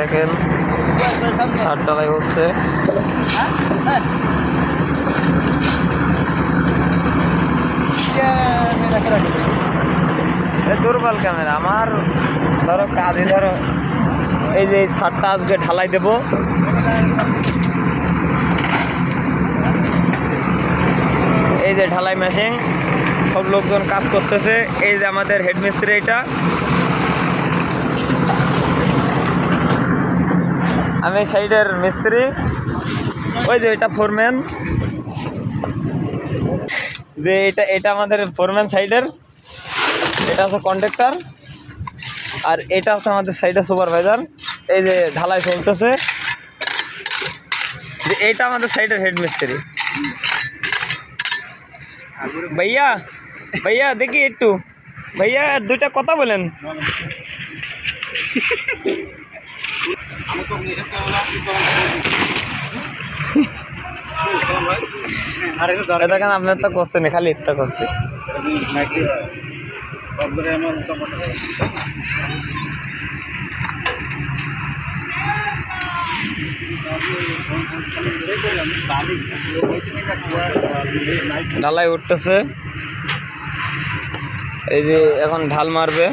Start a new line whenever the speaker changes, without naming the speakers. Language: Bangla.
দেখেন ছাদ ঢালাই হচ্ছে। দুর্বল ক্যামেরা আমার, ধরো কাজে ধরো এই যে ছাদটা আজকে ঢালাই দেবো। এই যে ঢালাই মেশিন, সব লোকজন কাজ করতেছে। এই যে আমাদের হেডমিস্ত্রি, এটা আমি সাইডের মিস্ত্রি, ওই যে এটা ফোরম্যান, যে এটা আমাদের ফোরম্যান সাইডের, এটা হচ্ছে কন্ট্রাক্টর, আর এটা হচ্ছে আমাদের সাইডের সুপারভাইজার। এই যে ঢালাই চলতেছে, যে এটা আমাদের সাইডের হেড মিস্ত্রি। ভাইয়া ভাইয়া দেখি একটু, ভাইয়া দুইটা কথা বলেন। দেখেন আপনার তো করছে না, খালি ইত্যা করছে। ঢালাই উঠতেছে, এই যে এখন ঢাল মারবে।